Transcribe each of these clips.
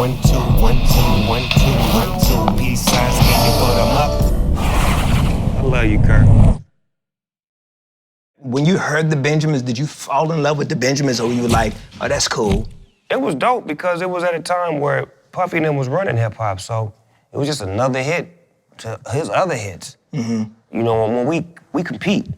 1, 2, 1, 2, 1, 2, 1, 2. Peace signs, can you put them up? I love you, Kirk. When you heard the Benjamins, did you fall in love with the Benjamins, or were you like, oh, that's cool? It was dope because it was at a time where Puffy and them was running hip hop, so it was just another hit to his other hits. Mm-hmm. You know, when we compete.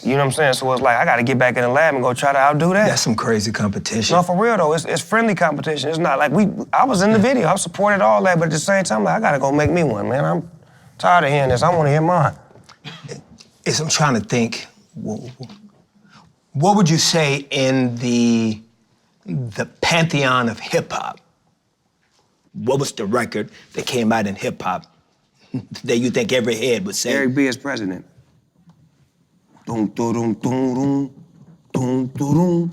You know what I'm saying? So it's like, I gotta get back in the lab and go try to outdo that. That's some crazy competition. No, for real though, it's friendly competition. It's not like I was in the video, I supported all that, but at the same time, like, I gotta go make me one, man. I'm tired of hearing this, I wanna hear mine. I'm trying to think, what would you say in the pantheon of hip hop? What was the record that came out in hip hop that you think every head would say? Eric B. as president. Dum, dum, dum, dum, dum, dum.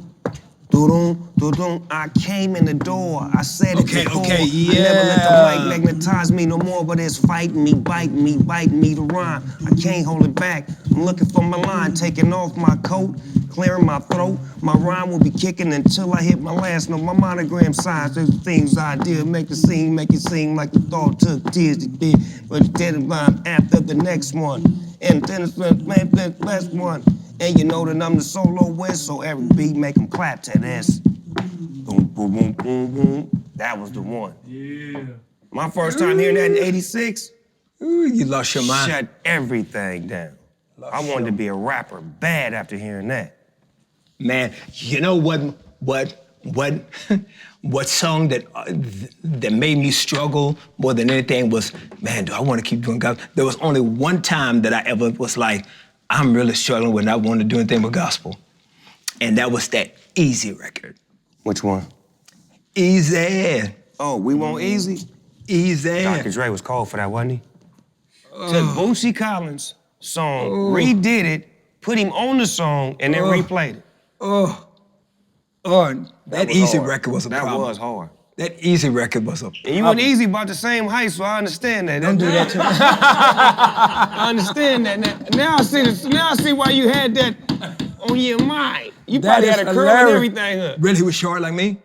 I came in the door, I said it before. Yeah. I never let the mic magnetize me no more, but it's fighting me, biting me to rhyme. I can't hold it back. I'm looking for my line, taking off my coat, clearing my throat. My rhyme will be kicking until I hit my last note. My monogram signs, there's things I did, make it seem like the thought took tears to did, but it didn't rhyme after the next one. And then it's the last one. And you know that I'm the solo win, so every beat make them clap to this. Boom, boom, boom, boom, boom. That was the one. Yeah. My first time hearing that in '86, You lost your mind. shut everything down. I wanted to be a rapper bad after hearing that. Man, you know what song that made me struggle more than anything was, man, do I want to keep doing gospel? There was only one time that I ever was like, I'm really struggling with not wanting to do anything but gospel. And that was that Easy record. Which one? Easy. Oh, We Want Easy? Easy. Dr. Dre was called for that, wasn't he? Took Bootsy Collins' song, redid it, put him on the song, and then replayed it. That Easy record was a problem. That was hard. That Easy record was a problem. And you and Easy about the same height, so I understand that. Don't do that to me. I understand that. Now I see why you had that on your mind. You probably had a curl and everything. Huh? Really, he was short like me?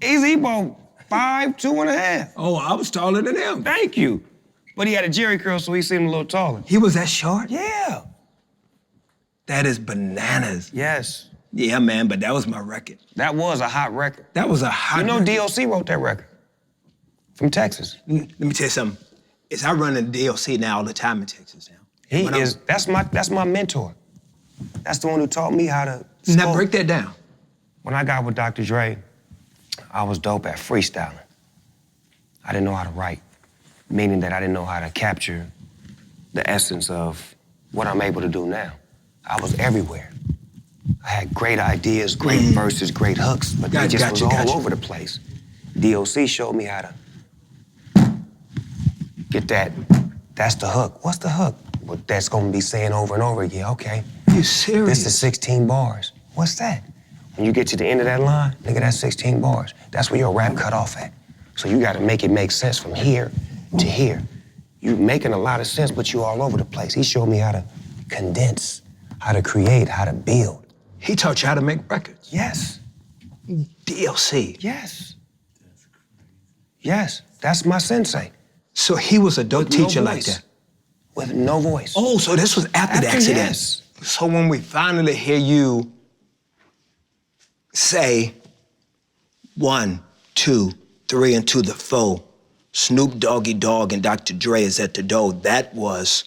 Easy, he about 5'2½". Oh, I was taller than him. Thank you. But he had a jerry curl, so he seemed a little taller. He was that short? Yeah. That is bananas. Yes. Yeah, man, but that was my record. That was a hot record. That was a hot record. You know DOC wrote that record. From Texas. Let me tell you something. I run into DLC now all the time in Texas now. That's my mentor. That's the one who taught me how to Now break that down. When I got with Dr. Dre, I was dope at freestyling. I didn't know how to write, meaning that I didn't know how to capture the essence of what I'm able to do now. I was everywhere. I had great ideas, great verses, great hooks, but they just was all over the place. DOC showed me how to get that. That's the hook. What's the hook? Well, that's gonna be saying over and over again. Okay. You serious? This is 16 bars. What's that? When you get to the end of that line, look at that 16 bars. That's where your rap cut off at. So you gotta make it make sense from here to here. You making a lot of sense, but you all over the place. He showed me how to condense, how to create, how to build. He taught you how to make records? Yes. DLC? Yes. Yes, that's my sensei. So he was a dope teacher like that? With no voice. Oh, so this was after the accident? Yes. So when we finally hear you say 1, 2, 3, and to the 4, Snoop Dogg and Dr. Dre is at the door, that was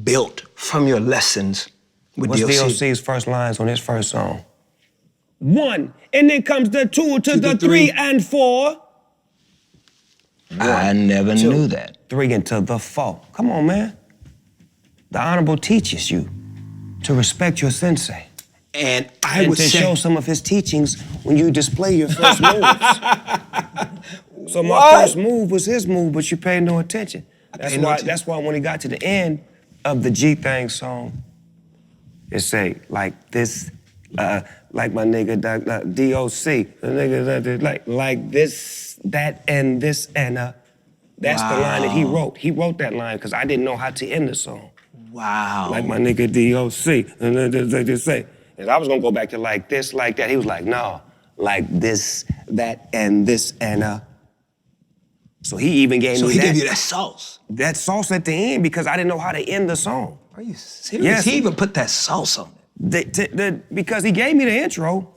built from your lessons with What's DLC. DOC's first lines on his first song? 1, and then comes the 2 to the 3 and 4. I never knew that. 3 into the 4. Come on, man. The Honorable teaches you to respect your sensei. And I would to say... show some of his teachings when you display your first moves. So my first move was his move, but you paid no attention. That's why when he got to the end of the G-Thang song, it say, like this, like my nigga DOC, the nigga like this, that, and this, and that's the line that he wrote. He wrote that line because I didn't know how to end the song. Wow. Like my nigga DOC, and they just say, and I was gonna go back to like this, like that. He was like, no, like this, that, and this, and So he even gave So me he that. gave you that sauce. That sauce at the end because I didn't know how to end the song. Are you serious? Yes. He even put that sauce on it. Because he gave me the intro.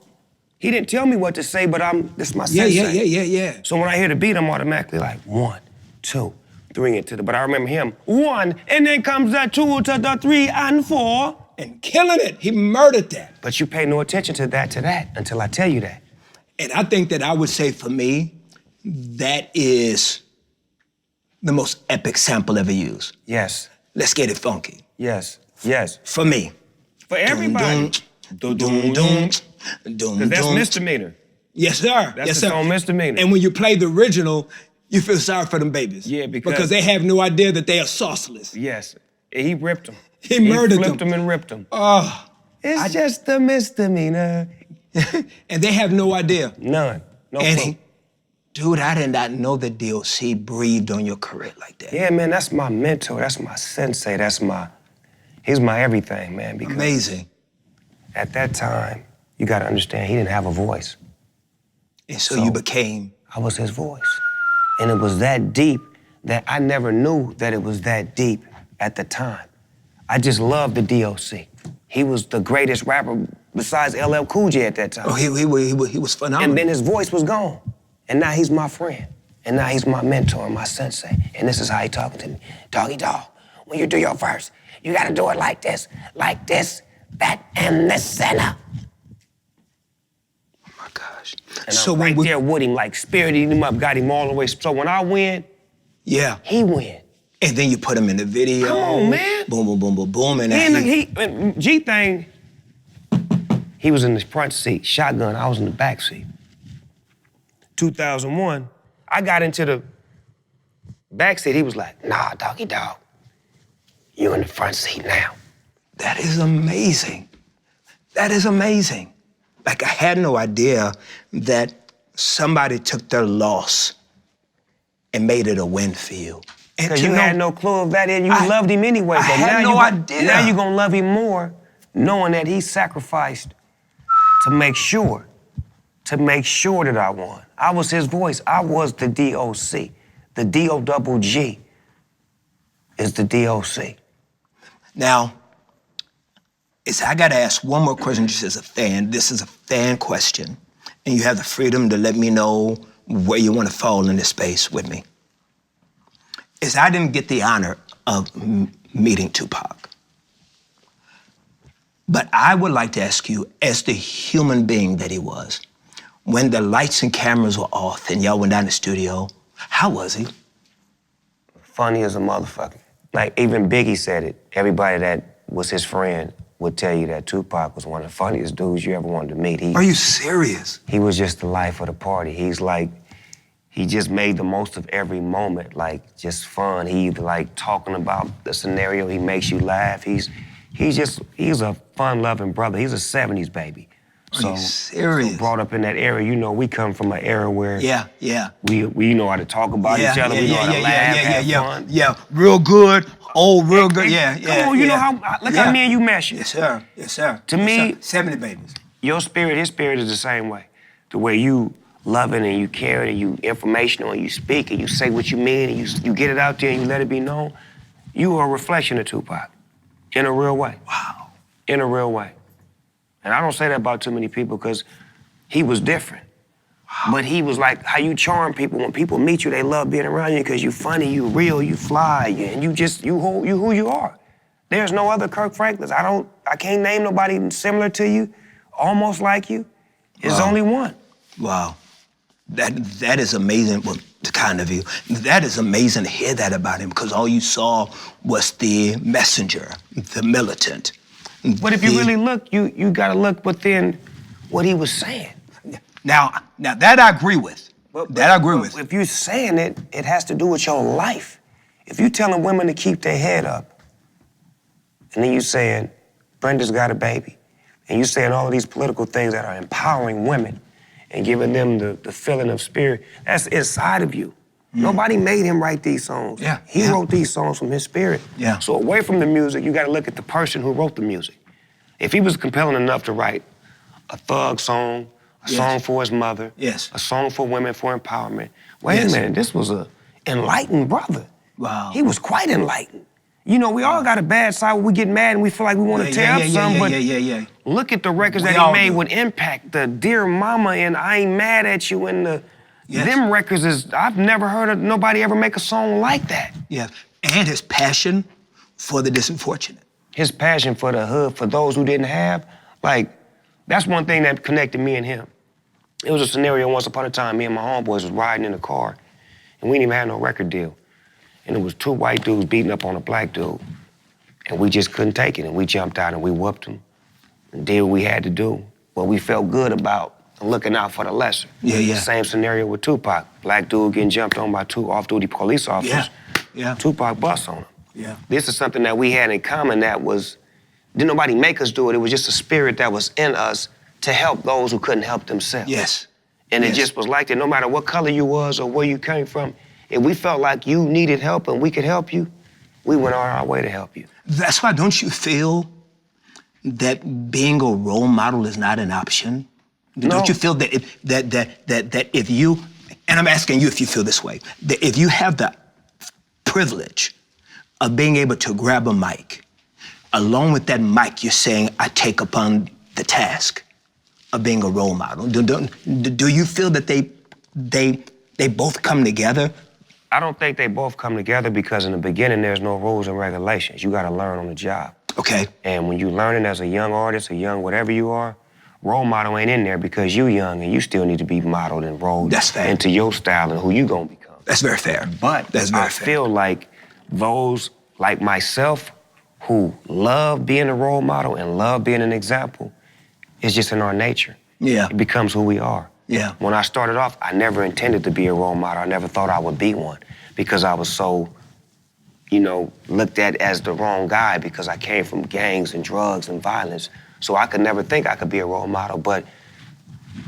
He didn't tell me what to say, but this is my sensei. Yeah. So when I hear the beat, I'm automatically like 1, 2, 3 into the. But I remember him 1, and then comes the 2 to the 3 and 4. And killing it. He murdered that. But you pay no attention to that until I tell you that. And I think that I would say for me, that is the most epic sample ever used. Yes. Let's get it funky. Yes. For me. For everybody. Because that's misdemeanor. Yes, sir. That's yes, the sir. song misdemeanor. And when you play the original, you feel sorry for them babies. Yeah, because they have no idea that they are sauceless. Yes. He ripped them. He murdered them. Flipped them and ripped them. Oh. It's just a misdemeanor. And they have no idea. None. No and clue. Dude, I did not know that DOC breathed on your career like that. Yeah, man, that's my mentor. That's my sensei. He's my everything, man. Because amazing. At that time, you got to understand, he didn't have a voice. And so you became? I was his voice. And it was that deep that I never knew that it was that deep at the time. I just loved the DOC. He was the greatest rapper besides LL Cool J at that time. Oh, he was phenomenal. And then his voice was gone. And now he's my friend. And now he's my mentor and my sensei. And this is how he talking to me. Doggy dog, when you do your verse, you gotta do it like this, that, and the center. Oh my gosh. And so I'm right there with him, like spiriting him up, got him all the way. So when I win, he win. And then you put him in the video. Come on, man. Boom, boom, boom, boom, boom. And G-Thing, he was in the front seat, shotgun, I was in the back seat. 2001, I got into the back seat, he was like, nah, doggy dog, you in the front seat now. That is amazing. That is amazing. Like, I had no idea that somebody took their loss and made it a win for you. Because you had no clue of that, and you loved him anyway. I had no idea. Now you're gonna love him more, knowing that he sacrificed to make sure that I won. I was his voice. I was the DOC. The D-O-double-G is the DOC. Now, I gotta ask one more question just as a fan. This is a fan question, and you have the freedom to let me know where you want to fall in this space with me. I didn't get the honor of meeting Tupac. But I would like to ask you, as the human being that he was, when the lights and cameras were off and y'all went down the studio, how was he? Funny as a motherfucker. Like, even Biggie said it. Everybody that was his friend would tell you that Tupac was one of the funniest dudes you ever wanted to meet. Are you serious? He was just the life of the party. He just made the most of every moment, like, just fun. He like talking about the scenario, he makes you laugh. He's a fun-loving brother. He's a 70s baby. Are you serious? So brought up in that era, you know, we come from an era where we know how to talk about each other, we know how to laugh, have fun. Yeah, real good, real good, Come on, you know how, look how me and you mesh it. Yes, sir, yes, sir. To me, 70 babies. Your spirit, his spirit is the same way. The way you loving and you caring and you informational and you speak and you say what you mean and you get it out there and you let it be known, you are a reflection of Tupac in a real way. Wow. In a real way. And I don't say that about too many people because he was different. Wow. But he was like how you charm people. When people meet you, they love being around you because you funny, you real, you fly, and you who you are. There's no other Kirk Franklins. I can't name nobody similar to you, almost like you. There's only one. Wow. That is amazing, well, the kind of you. That is amazing to hear that about him because all you saw was the messenger, the militant. But if you really look, you gotta look within what he was saying. Now that I agree with. That I agree with. If you're saying it, it has to do with your life. If you're telling women to keep their head up, and then you're saying, Brenda's got a baby, and you're saying all of these political things that are empowering women, and giving them the feeling of spirit, that's inside of you. Nobody made him write these songs. He wrote these songs from his spirit. So away from the music, you gotta look at the person who wrote the music. If he was compelling enough to write a thug song, a song for his mother, a song for women for empowerment, wait a minute, this was a enlightened brother. Wow. He was quite enlightened. You know, we all got a bad side where we get mad and we feel like we want to tear up something, but look at the records that he made with impact. The Dear Mama and I Ain't Mad at You and them records I've never heard of nobody ever make a song like that. Yeah, and his passion for the disunfortunate. His passion for the hood, for those who didn't have, like, that's one thing that connected me and him. It was a scenario once upon a time, me and my homeboys was riding in a car, and we didn't even have no record deal. And it was two white dudes beating up on a black dude. And we just couldn't take it, and we jumped out and we whooped them and did what we had to do. What we felt good about looking out for the lesser. Same scenario with Tupac. Black dude getting jumped on by two off-duty police officers. Tupac bust on him. This is something that we had in common that didn't nobody make us do it. It was just a spirit that was in us to help those who couldn't help themselves. And it just was like that. No matter what color you was or where you came from, if we felt like you needed help and we could help you, we went on our way to help you. That's why don't you feel that being a role model is not an option? No. Don't you feel that if you, and I'm asking you if you feel this way, that if you have the privilege of being able to grab a mic, along with that mic, you're saying, I take upon the task of being a role model. Do you feel that they both come together? I don't think they both come together because in the beginning, there's no rules and regulations. You gotta learn on the job. Okay. And when you're learning as a young artist, a young whatever you are, role model ain't in there because you young and you still need to be modeled and rolled into your style and who you gonna become. That's very fair. But I feel like those like myself who love being a role model and love being an example, it's just in our nature. It becomes who we are. When I started off, I never intended to be a role model. I never thought I would be one because I was so, you know, looked at as the wrong guy because I came from gangs and drugs and violence. So I could never think I could be a role model, but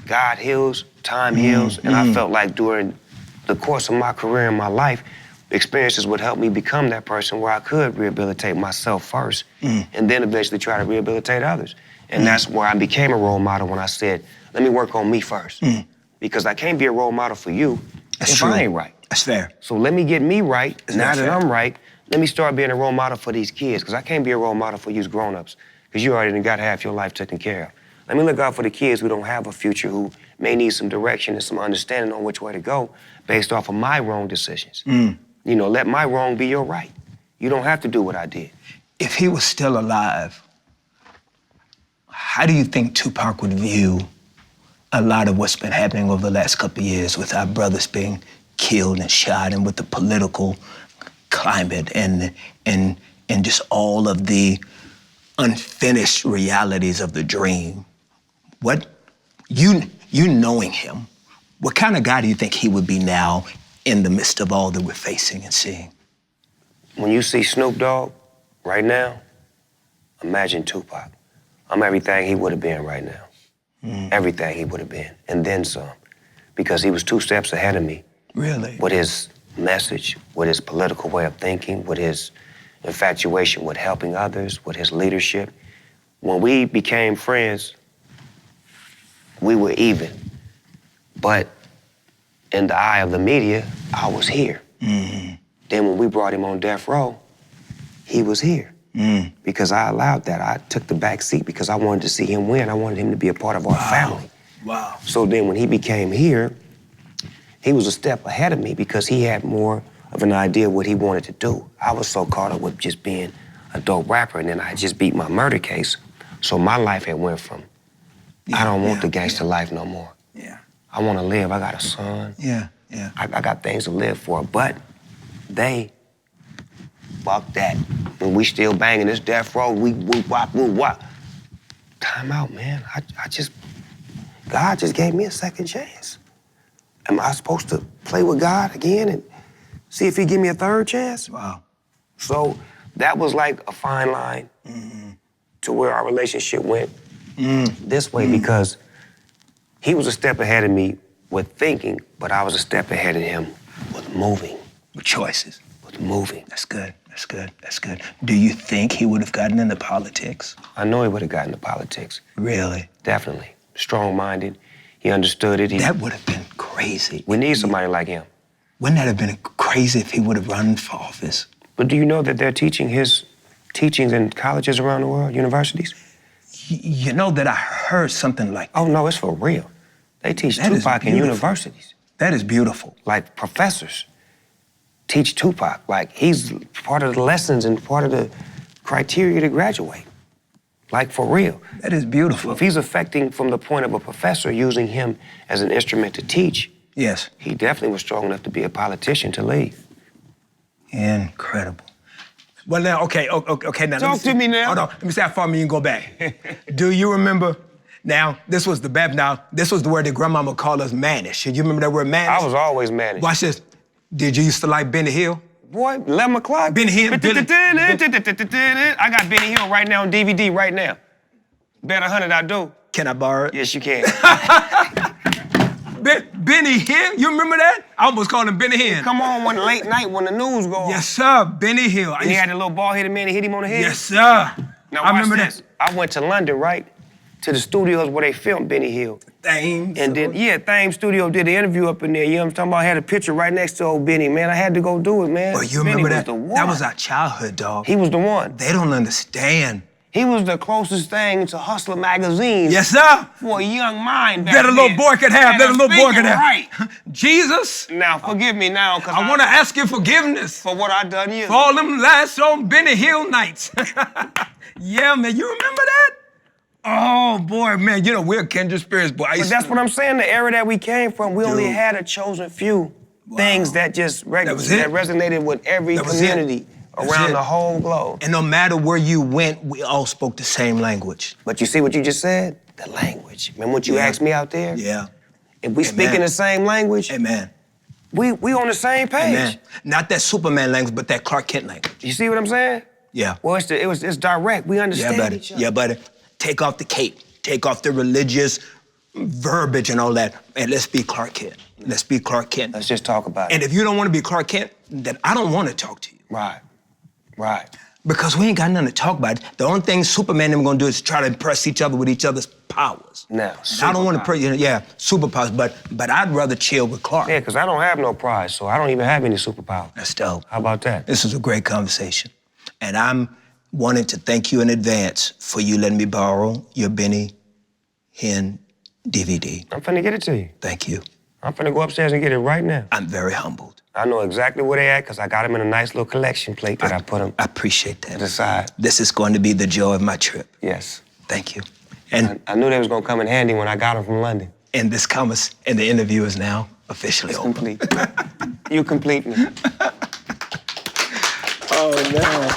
God heals, time heals, and I felt like during the course of my career and my life, experiences would help me become that person where I could rehabilitate myself first and then eventually try to rehabilitate others. And that's where I became a role model when I said, let me work on me first. Because I can't be a role model for you if I ain't right. That's fair. So let me get me right. Now that I'm right, let me start being a role model for these kids because I can't be a role model for you grown-ups because you already got half your life taken care of. Let me look out for the kids who don't have a future, who may need some direction and some understanding on which way to go based off of my wrong decisions. You know, let my wrong be your right. You don't have to do what I did. If he was still alive, how do you think Tupac would view a lot of what's been happening over the last couple of years with our brothers being killed and shot and with the political climate and just all of the unfinished realities of the dream? What, you knowing him, what kind of guy do you think he would be now in the midst of all that we're facing and seeing? When you see Snoop Dogg right now, imagine Tupac. I'm everything he would have been right now. Everything he would have been, and then some. Because he was 2 steps ahead of me. Really? With his message, with his political way of thinking, with his infatuation with helping others, with his leadership. When we became friends, we were even. But in the eye of the media, I was here. Then when we brought him on death row, he was here. Because I allowed that. I took the back seat because I wanted to see him win. I wanted him to be a part of our family. So then when he became here, he was a step ahead of me because he had more of an idea of what he wanted to do. I was so caught up with just being a dope rapper, and then I just beat my murder case. So my life had went from, I don't want the gangster life no more. I want to live. I got a son. I got things to live for, but they fuck that. When we still banging this death row, we whoop wop. Time out, man. God just gave me a second chance. Am I supposed to play with God again and see if he give me a third chance? So that was like a fine line to where our relationship went this way because he was a step ahead of me with thinking, but I was a step ahead of him with moving. With choices. With moving. That's good. That's good. That's good. Do you think he would have gotten into politics? I know he would have gotten into politics. Really? Definitely. Strong-minded. He understood it. That would have been crazy. We need somebody like him. Wouldn't that have been crazy if he would have run for office? But do you know that they're teaching his teachings in colleges around the world, universities? You know that I heard something like that. Oh, no, it's for real. They teach Tupac in universities. That is beautiful. Like professors teach Tupac. Like he's part of the lessons and part of the criteria to graduate. Like for real. That is beautiful. If he's affecting from the point of a professor using him as an instrument to teach, yes, he definitely was strong enough to be a politician to lead. Incredible. Well, now, okay, now. Talk to me now. Hold on, let me see how far you can go back. Do you remember? Now, this was the this was the word that grandmama called us mannish. You remember that word mannish? I was always mannish. Watch this. Did you used to like Benny Hill? Boy, 11 o'clock. Benny Hill. I got Benny Hill right now on DVD right now. Bet 100 I do. Can I borrow it? Yes, you can. Benny Hill? You remember that? I almost called him Benny Hill. Come on when late night when the news go on. Yes, sir. Benny Hill. And he had a little bald-headed man and hit him on the head. Yes, sir. Now I watch remember this. that. I went to London, right? To the studios where they filmed Benny Hill. Thames. And then, Thames Studio did the interview up in there. You know what I'm talking about? I had a picture right next to old Benny, man. I had to go do it, man. Well, you remember that? Was the one. That was our childhood, dog. He was the one. They don't understand. He was the closest thing to Hustler magazine. Yes, sir. For a young mind back That a little boy could have. That a little boy could have. Right. Jesus. Now, forgive me now, because I want to ask you forgiveness. For what I done years for all them last on Benny Hill nights. Yeah, man. You remember that? Oh, boy, man. You know, we're kindred spirits, boy. But that's what I'm saying. The era that we came from, we only had a chosen few things that just that resonated with every community around the whole globe. And no matter where you went, we all spoke the same language. But you see what you just said? The language. Remember what you asked me out there? Yeah. If we speak in the same language, amen. We on the same page. Amen. Not that Superman language, but that Clark Kent language. You see what I'm saying? Yeah. Well, it's direct. We understand each other. Yeah, buddy. Take off the cape. Take off the religious verbiage and all that, and let's be Clark Kent. Let's be Clark Kent. Let's just talk about it. And if you don't want to be Clark Kent, then I don't want to talk to you. Right. Right. Because we ain't got nothing to talk about. The only thing Superman and them gonna do is try to impress each other with each other's powers. Now, I don't want to, superpowers, but I'd rather chill with Clark. Yeah, because I don't have no pride, so I don't even have any superpowers. That's dope. How about that? This is a great conversation. And I'm wanting to thank you in advance for you letting me borrow your Benny Hinn DVD. I'm finna get it to you. Thank you. I'm finna go upstairs and get it right now. I'm very humbled. I know exactly where they at because I got them in a nice little collection plate that I put them. I appreciate that. To the side. This is going to be the joy of my trip. Yes. Thank you. And I knew they was gonna come in handy when I got them from London. And the interview is now officially over. Complete. You complete me. Oh, man.